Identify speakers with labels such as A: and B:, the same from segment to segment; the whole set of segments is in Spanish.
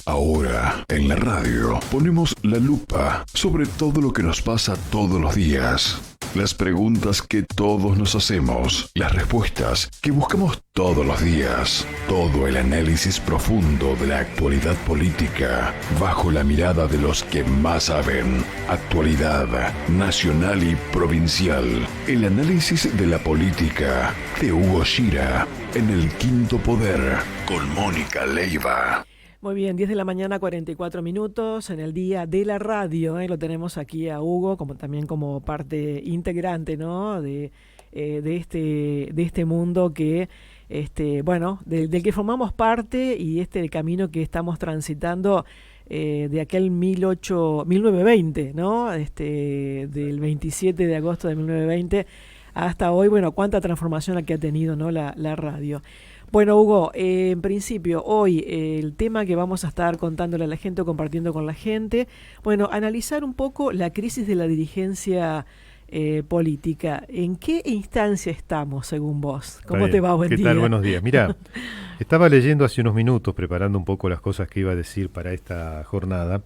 A: Ahora, en la radio, ponemos la lupa sobre todo lo que nos pasa todos los días. Las preguntas que todos nos hacemos, las respuestas que buscamos todos los días. Todo el análisis profundo de la actualidad política, bajo la mirada de los que más saben. Actualidad nacional y provincial. El análisis de la política de Hugo Shira en El Quinto Poder, con Mónica Leiva.
B: Muy bien, 10 de la mañana, 44 minutos, en el día de la radio, lo tenemos aquí a Hugo, también como parte integrante, ¿no? de este mundo que, del que formamos parte, y el camino que estamos transitando de aquel 1920, ¿no? Del 27 de agosto de 1920 hasta hoy. Bueno, cuánta transformación que ha tenido, ¿no? la radio. Bueno, Hugo, en principio, hoy el tema que vamos a estar contándole a la gente o compartiendo con la gente, bueno, analizar un poco la crisis de la dirigencia política. ¿En qué instancia estamos, según vos? ¿Cómo te va? Buen día.
C: ¿Qué tal? Buenos días. Mirá, estaba leyendo hace unos minutos, preparando un poco las cosas que iba a decir para esta jornada,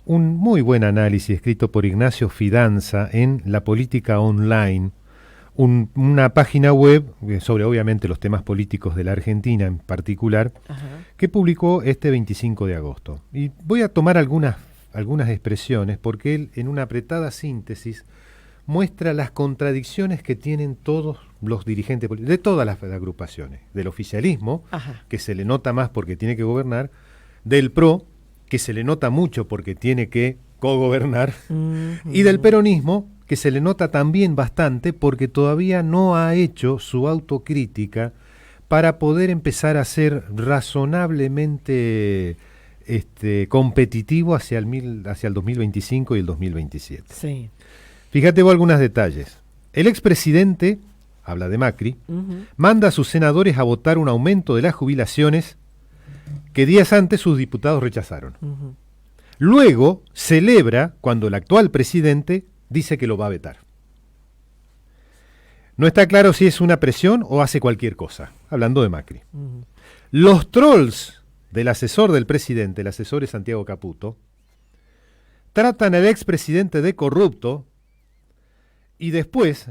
C: un muy buen análisis escrito por Ignacio Fidanza en La Política Online, una página web sobre obviamente los temas políticos de la Argentina en particular, que publicó este 25 de agosto. Y voy a tomar algunas expresiones porque él, en una apretada síntesis, muestra las contradicciones que tienen todos los dirigentes políticos, de todas las agrupaciones, del oficialismo, que se le nota más porque tiene que gobernar, del PRO, que se le nota mucho porque tiene que cogobernar, y del peronismo, que se le nota también bastante porque todavía no ha hecho su autocrítica para poder empezar a ser razonablemente competitivo hacia el 2025 y el 2027.
B: Sí.
C: Fíjate vos algunos detalles. El expresidente, habla de Macri, manda a sus senadores a votar un aumento de las jubilaciones que días antes sus diputados rechazaron. Luego celebra cuando el actual presidente dice que lo va a vetar. No está claro si es una presión o hace cualquier cosa, hablando de Macri. Los trolls del asesor del presidente, el asesor es Santiago Caputo, tratan al expresidente de corrupto y después,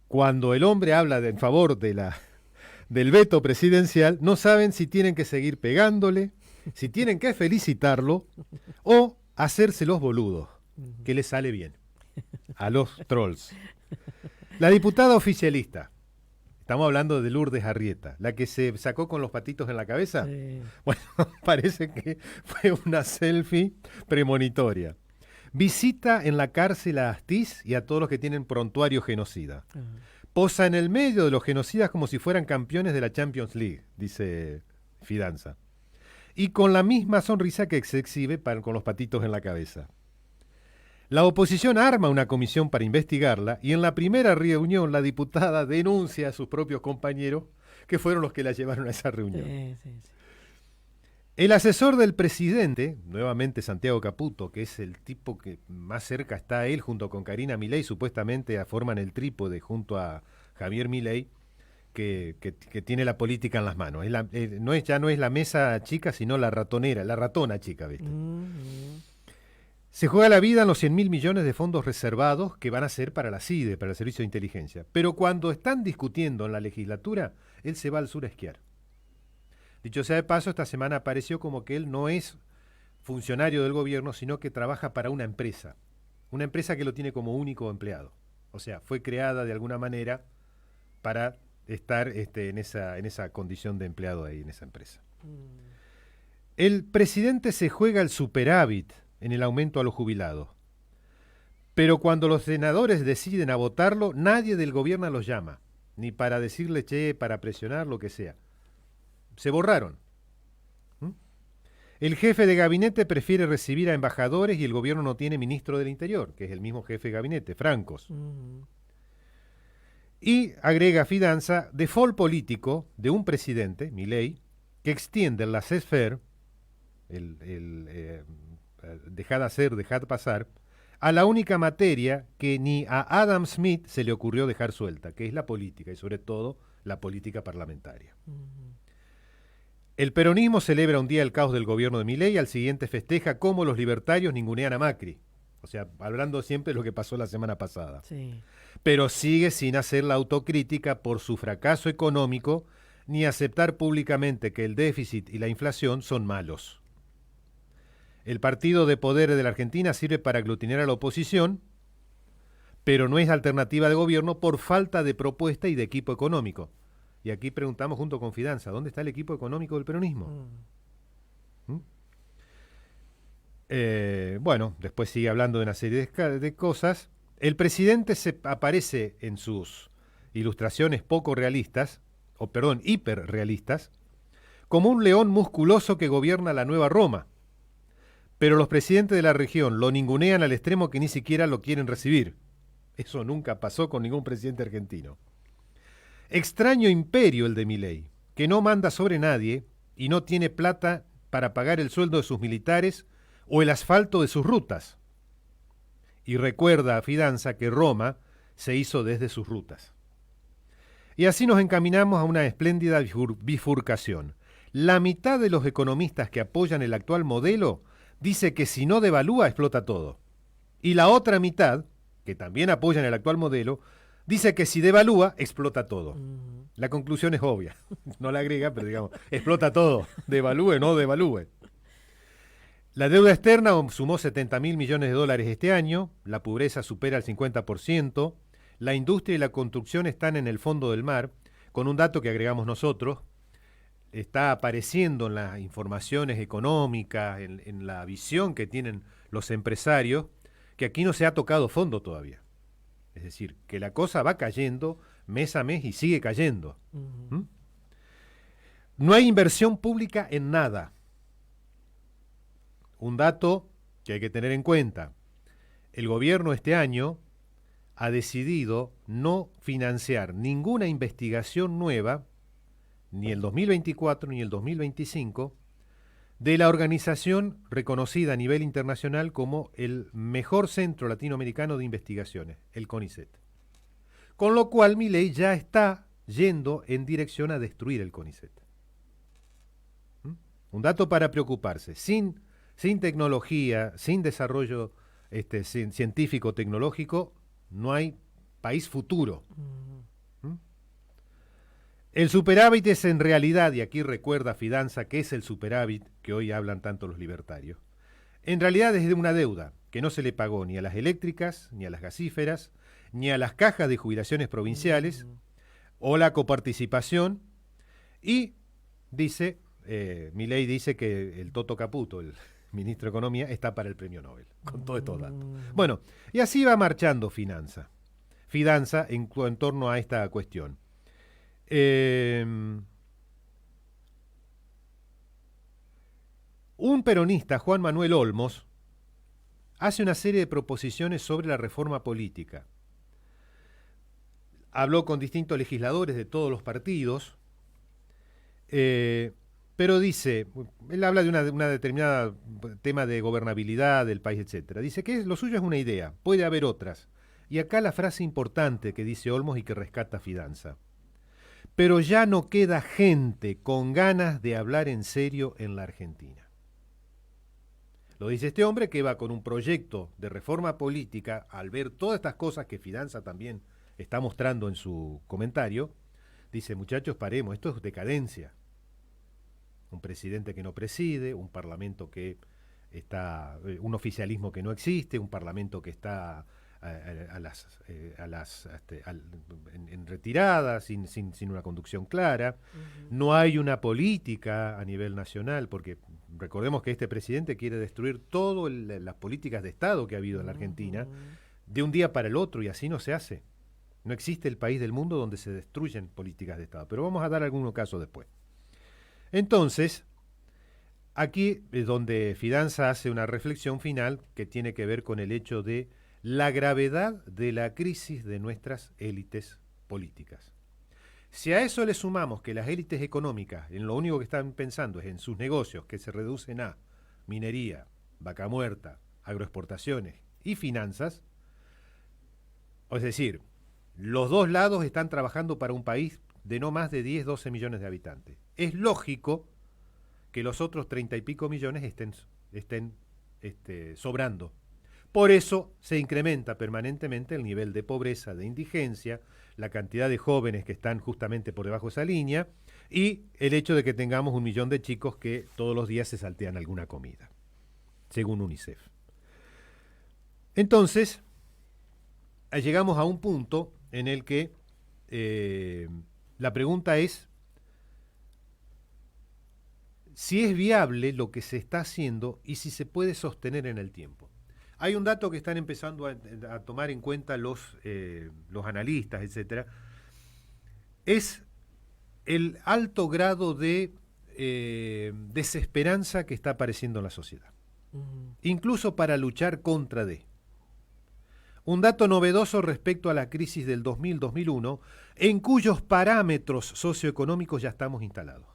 C: cuando el hombre habla en favor del veto presidencial, no saben si tienen que seguir pegándole, si tienen que felicitarlo o hacerse los boludos, que les sale bien a los trolls. La diputada oficialista, estamos hablando de Lourdes Arrieta, la que se sacó con los patitos en la cabeza. Sí. Bueno, parece que fue una selfie premonitoria. Visita en la cárcel a Astiz y a todos los que tienen prontuario genocida. Posa en el medio de los genocidas como si fueran campeones de la Champions League, dice Fidanza. Y con la misma sonrisa que se exhibe con los patitos en la cabeza. La oposición arma una comisión para investigarla y en la primera reunión la diputada denuncia a sus propios compañeros que fueron los que la llevaron a esa reunión. Sí. El asesor del presidente, nuevamente Santiago Caputo, que es el tipo que más cerca está a él junto con Karina Milei, supuestamente forman el trípode junto a Javier Milei, que tiene la política en las manos. Ya no es la mesa chica, sino la ratona chica, ¿viste? Se juega la vida en los 100.000 millones de fondos reservados que van a ser para la CIDE, para el Servicio de Inteligencia. Pero cuando están discutiendo en la legislatura, él se va al sur a esquiar. Dicho sea de paso, esta semana apareció como que él no es funcionario del gobierno, sino que trabaja para una empresa que lo tiene como único empleado. O sea, fue creada de alguna manera para estar en esa condición de empleado ahí, en esa empresa. El presidente se juega el superávit en el aumento a los jubilados. Pero cuando los senadores deciden a votarlo, nadie del gobierno los llama, ni para decirle, para presionar, lo que sea. Se borraron. El jefe de gabinete prefiere recibir a embajadores y el gobierno no tiene ministro del Interior, que es el mismo jefe de gabinete, Francos. Y, agrega Fidanza, default político de un presidente, Milei, que extiende el laissez-faire, dejad hacer, dejad pasar, a la única materia que ni a Adam Smith se le ocurrió dejar suelta, que es la política, y sobre todo la política parlamentaria. El peronismo celebra un día el caos del gobierno de Milei y al siguiente festeja cómo los libertarios ningunean a Macri. O sea, hablando siempre de lo que pasó la semana pasada.
B: Sí.
C: Pero sigue sin hacer la autocrítica por su fracaso económico ni aceptar públicamente que el déficit y la inflación son malos. El partido de poder de la Argentina sirve para aglutinar a la oposición, pero no es alternativa de gobierno por falta de propuesta y de equipo económico. Y aquí preguntamos junto con Fidanza, ¿dónde está el equipo económico del peronismo? Bueno, después sigue hablando de una serie de cosas. El presidente aparece en sus ilustraciones poco realistas, hiperrealistas, como un león musculoso que gobierna la nueva Roma. Pero los presidentes de la región lo ningunean al extremo que ni siquiera lo quieren recibir. Eso nunca pasó con ningún presidente argentino. Extraño imperio el de Milei, que no manda sobre nadie y no tiene plata para pagar el sueldo de sus militares o el asfalto de sus rutas. Y recuerda a Fidanza que Roma se hizo desde sus rutas. Y así nos encaminamos a una espléndida bifurcación. La mitad de los economistas que apoyan el actual modelo dice que si no devalúa explota todo. Y la otra mitad, que también apoyan el actual modelo, dice que si devalúa explota todo. La conclusión es obvia. No la agrega, pero digamos, explota todo. Devalúe o no devalúe. La deuda externa sumó 70.000 millones de dólares este año, la pobreza supera el 50%, la industria y la construcción están en el fondo del mar, con un dato que agregamos nosotros, está apareciendo en las informaciones económicas, en la visión que tienen los empresarios, que aquí no se ha tocado fondo todavía. Es decir, que la cosa va cayendo mes a mes y sigue cayendo. No hay inversión pública en nada. Un dato que hay que tener en cuenta. El gobierno este año ha decidido no financiar ninguna investigación nueva, ni el 2024 ni el 2025, de la organización reconocida a nivel internacional como el mejor centro latinoamericano de investigaciones, el CONICET. Con lo cual Milei ya está yendo en dirección a destruir el CONICET. Un dato para preocuparse. Sin tecnología, sin desarrollo científico tecnológico, no hay país futuro. El superávit es en realidad, y aquí recuerda Fidanza que es el superávit que hoy hablan tanto los libertarios, en realidad es de una deuda que no se le pagó ni a las eléctricas, ni a las gasíferas, ni a las cajas de jubilaciones provinciales, o la coparticipación, y dice, Milei dice que el Toto Caputo, el ministro de Economía, está para el premio Nobel, con todos estos datos. Bueno, y así va marchando Fidanza en torno a esta cuestión. Un peronista, Juan Manuel Olmos, hace una serie de proposiciones sobre la reforma política. Habló con distintos legisladores de todos los partidos, pero dice, él habla de una determinada tema de gobernabilidad del país, etcétera. Dice que lo suyo es una idea, puede haber otras. Y acá la frase importante que dice Olmos y que rescata Fidanza. Pero ya no queda gente con ganas de hablar en serio en la Argentina. Lo dice este hombre que va con un proyecto de reforma política al ver todas estas cosas que Fidanza también está mostrando en su comentario. Dice, muchachos, paremos, esto es decadencia. Un presidente que no preside, un parlamento que está, un oficialismo que no existe, un parlamento que está en retirada, sin una conducción clara. No hay una política a nivel nacional, porque recordemos que este presidente quiere destruir todas las políticas de Estado que ha habido en la Argentina de un día para el otro, y así no se hace. No existe el país del mundo donde se destruyen políticas de Estado, pero vamos a dar algunos casos después. Entonces, aquí es donde Fidanza hace una reflexión final que tiene que ver con el hecho de la gravedad de la crisis de nuestras élites políticas. Si a eso le sumamos que las élites económicas en lo único que están pensando es en sus negocios, que se reducen a minería, vaca muerta, agroexportaciones y finanzas, es decir, los dos lados están trabajando para un país de no más de 10, 12 millones de habitantes. Es lógico que los otros 30 y pico millones estén sobrando. Por eso se incrementa permanentemente el nivel de pobreza, de indigencia, la cantidad de jóvenes que están justamente por debajo de esa línea y el hecho de que tengamos 1 millón de chicos que todos los días se saltean alguna comida, según UNICEF. Entonces, llegamos a un punto en el que la pregunta es si es viable lo que se está haciendo y si se puede sostener en el tiempo. Hay un dato que están empezando a tomar en cuenta los analistas, etcétera, es el alto grado de desesperanza que está apareciendo en la sociedad, incluso para luchar contra un dato novedoso respecto a la crisis del 2000-2001, en cuyos parámetros socioeconómicos ya estamos instalados.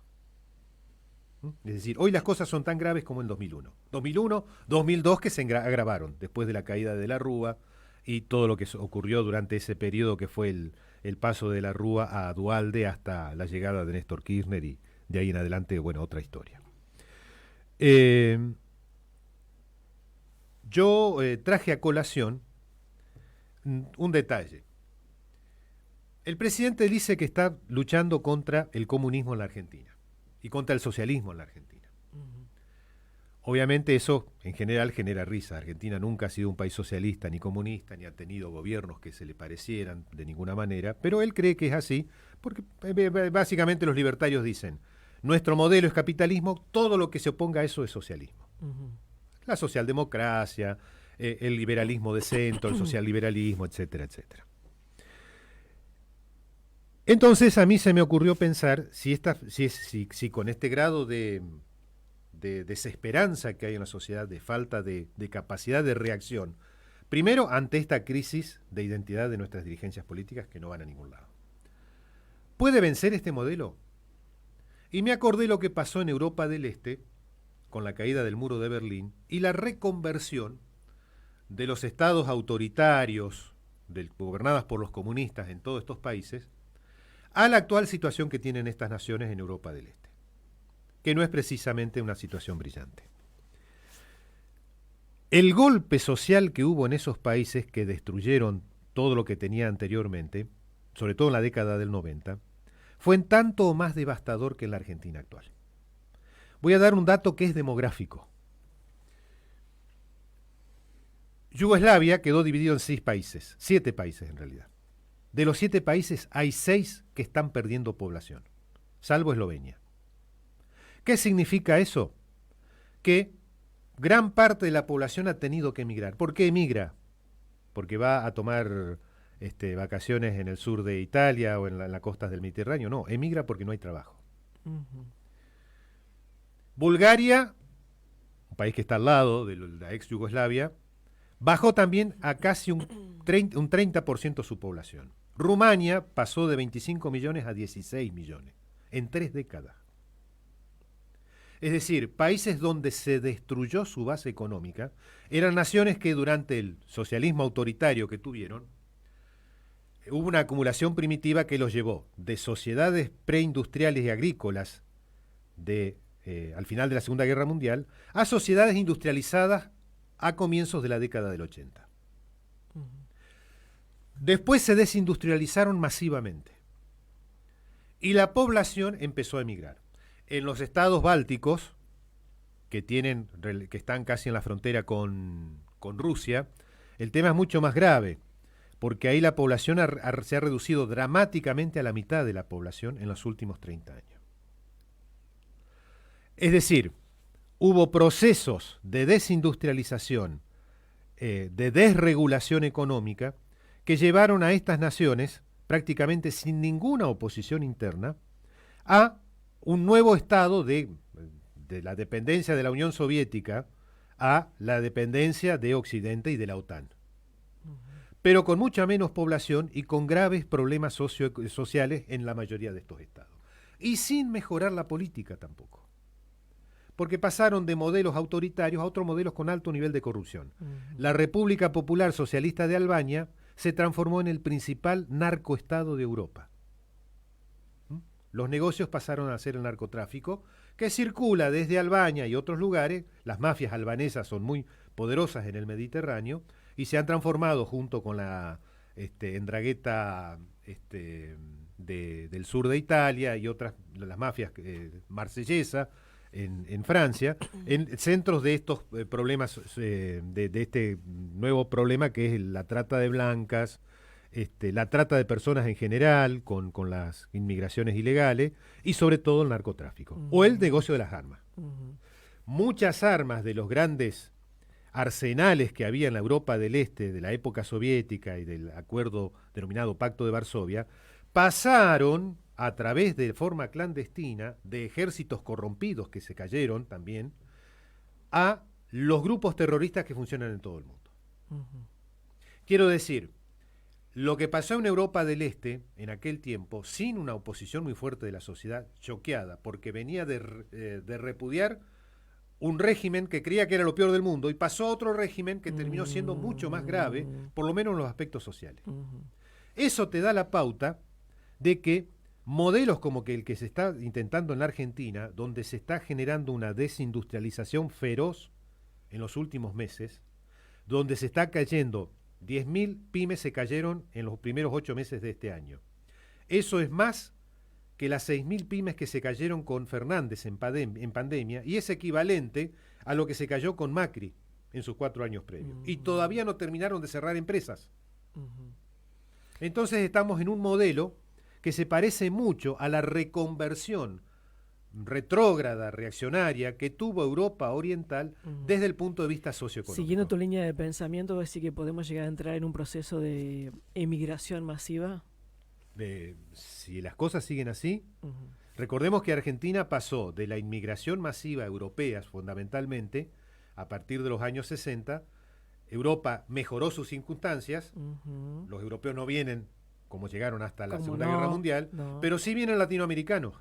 C: Es decir, hoy las cosas son tan graves como en 2001. 2001, 2002 que se agravaron después de la caída de la Rúa y todo lo que ocurrió durante ese periodo que fue el paso de la Rúa a Duhalde hasta la llegada de Néstor Kirchner y de ahí en adelante, bueno, otra historia. Yo traje a colación un detalle. El presidente dice que está luchando contra el comunismo en la Argentina y contra el socialismo en la Argentina. Obviamente eso en general genera risa. Argentina nunca ha sido un país socialista ni comunista, ni ha tenido gobiernos que se le parecieran de ninguna manera, pero él cree que es así, porque básicamente los libertarios dicen, nuestro modelo es capitalismo, todo lo que se oponga a eso es socialismo. La socialdemocracia, el liberalismo de centro, el socialliberalismo, etcétera, etcétera. Entonces a mí se me ocurrió pensar si con este grado de desesperanza que hay en la sociedad, de falta de capacidad de reacción, primero ante esta crisis de identidad de nuestras dirigencias políticas que no van a ningún lado, ¿puede vencer este modelo? Y me acordé lo que pasó en Europa del Este con la caída del muro de Berlín y la reconversión de los estados autoritarios gobernadas por los comunistas en todos estos países a la actual situación que tienen estas naciones en Europa del Este, que no es precisamente una situación brillante. El golpe social que hubo en esos países que destruyeron todo lo que tenía anteriormente, sobre todo en la década del 90, fue en tanto o más devastador que en la Argentina actual. Voy a dar un dato que es demográfico. Yugoslavia quedó dividido en 6 países, 7 países en realidad. De los 7 países hay 6 que están perdiendo población, salvo Eslovenia. ¿Qué significa eso? Que gran parte de la población ha tenido que emigrar. ¿Por qué emigra? Porque va a tomar vacaciones en el sur de Italia o en las costas del Mediterráneo. No, emigra porque no hay trabajo. Bulgaria, un país que está al lado de la ex Yugoslavia, bajó también a casi un 30% su población. Rumania pasó de 25 millones a 16 millones en 3 décadas. Es decir, países donde se destruyó su base económica eran naciones que durante el socialismo autoritario que tuvieron, hubo una acumulación primitiva que los llevó de sociedades preindustriales y agrícolas al final de la Segunda Guerra Mundial a sociedades industrializadas a comienzos de la década del 80. Después se desindustrializaron masivamente y la población empezó a emigrar. En los estados bálticos, que están casi en la frontera con Rusia, el tema es mucho más grave, porque ahí la población se ha reducido dramáticamente a la mitad de la población en los últimos 30 años. Es decir, hubo procesos de desindustrialización, de desregulación económica, que llevaron a estas naciones, prácticamente sin ninguna oposición interna, a un nuevo estado de la dependencia de la Unión Soviética a la dependencia de Occidente y de la OTAN. Pero con mucha menos población y con graves problemas sociales en la mayoría de estos estados. Y sin mejorar la política tampoco. Porque pasaron de modelos autoritarios a otros modelos con alto nivel de corrupción. La República Popular Socialista de Albania se transformó en el principal narcoestado de Europa. los negocios pasaron a ser el narcotráfico, que circula desde Albania y otros lugares. Las mafias albanesas son muy poderosas en el Mediterráneo y se han transformado junto con la Ndrangheta del sur de Italia y otras, las mafias marsellesas en Francia, en centros de estos problemas, de este nuevo problema que es la trata de blancas, la trata de personas en general, con las inmigraciones ilegales, y sobre todo el narcotráfico, o el negocio de las armas. Muchas armas de los grandes arsenales que había en la Europa del Este, de la época soviética y del acuerdo denominado Pacto de Varsovia, pasaron a través de forma clandestina de ejércitos corrompidos que se cayeron también, a los grupos terroristas que funcionan en todo el mundo. Quiero decir, lo que pasó en Europa del Este en aquel tiempo, sin una oposición muy fuerte de la sociedad, choqueada, porque venía de repudiar un régimen que creía que era lo peor del mundo, y pasó a otro régimen que terminó siendo mucho más grave, por lo menos en los aspectos sociales. Eso te da la pauta de que modelos como que el que se está intentando en la Argentina, donde se está generando una desindustrialización feroz en los últimos meses, donde se está cayendo, 10.000 pymes se cayeron en los primeros 8 meses de este año. Eso es más que las 6.000 pymes que se cayeron con Fernández en pandemia, y es equivalente a lo que se cayó con Macri en sus 4 años previos. Y todavía no terminaron de cerrar empresas. Entonces estamos en un modelo que se parece mucho a la reconversión retrógrada, reaccionaria, que tuvo Europa Oriental desde el punto de vista socioeconómico.
B: Siguiendo tu línea de pensamiento, ¿decir que podemos llegar a entrar en un proceso de emigración masiva?
C: Si las cosas siguen así, recordemos que Argentina pasó de la inmigración masiva europea, fundamentalmente, a partir de los años 60, Europa mejoró sus circunstancias, los europeos no vienen como llegaron hasta la Segunda Guerra Mundial, pero sí vienen latinoamericanos.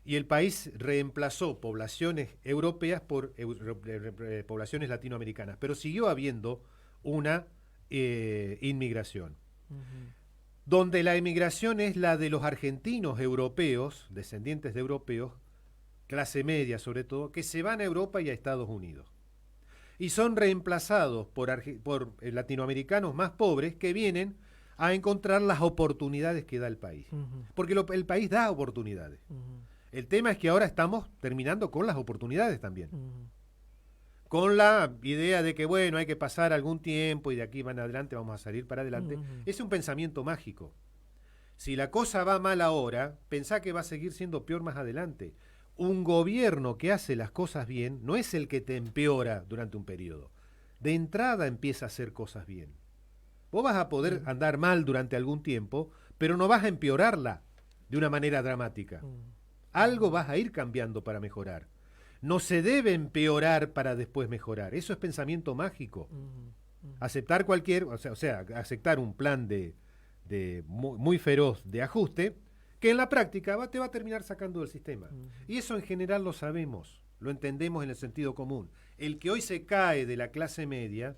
C: Y el país reemplazó poblaciones europeas por poblaciones latinoamericanas, pero siguió habiendo una inmigración. Donde la inmigración es la de los argentinos europeos, descendientes de europeos, clase media sobre todo, que se van a Europa y a Estados Unidos. Y son reemplazados por latinoamericanos más pobres que vienen a encontrar las oportunidades que da el país. Porque el país da oportunidades. El tema es que ahora estamos terminando con las oportunidades también. Con la idea de que, bueno, hay que pasar algún tiempo y de aquí van adelante, vamos a salir para adelante. Es un pensamiento mágico. Si la cosa va mal ahora, pensá que va a seguir siendo peor más adelante. Un gobierno que hace las cosas bien no es el que te empeora durante un periodo. De entrada empieza a hacer cosas bien. Vos vas a poder andar mal durante algún tiempo, pero no vas a empeorarla de una manera dramática. Algo vas a ir cambiando para mejorar. No se debe empeorar para después mejorar. Eso es pensamiento mágico. Aceptar aceptar un plan muy feroz de ajuste, que en la práctica te va a terminar sacando del sistema. Y eso en general lo sabemos, lo entendemos en el sentido común. El que hoy se cae de la clase media,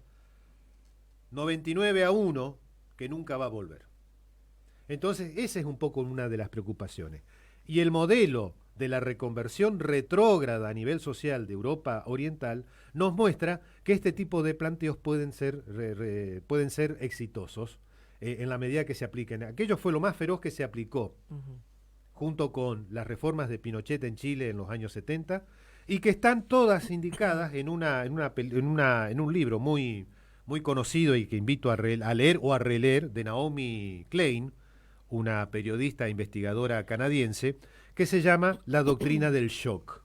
C: 99-1, que nunca va a volver. Entonces, esa es un poco una de las preocupaciones. Y el modelo de la reconversión retrógrada a nivel social de Europa Oriental nos muestra que este tipo de planteos pueden ser exitosos en la medida que se apliquen. Aquello fue lo más feroz que se aplicó, junto con las reformas de Pinochet en Chile en los años 70, y que están todas indicadas en un libro muy conocido y que invito a leer o a releer, de Naomi Klein, una periodista investigadora canadiense, que se llama La doctrina del shock.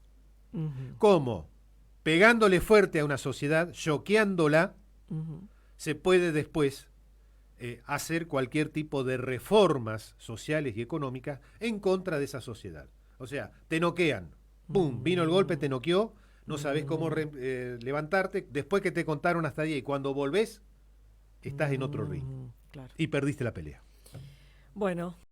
C: Cómo, pegándole fuerte a una sociedad, choqueándola, se puede después hacer cualquier tipo de reformas sociales y económicas en contra de esa sociedad. O sea, te noquean, ¡pum! Vino el golpe, te noqueó, no sabes cómo levantarte, después que te contaron hasta ahí, y cuando volvés, estás en otro ring.
B: Claro.
C: Y perdiste la pelea.
B: Bueno.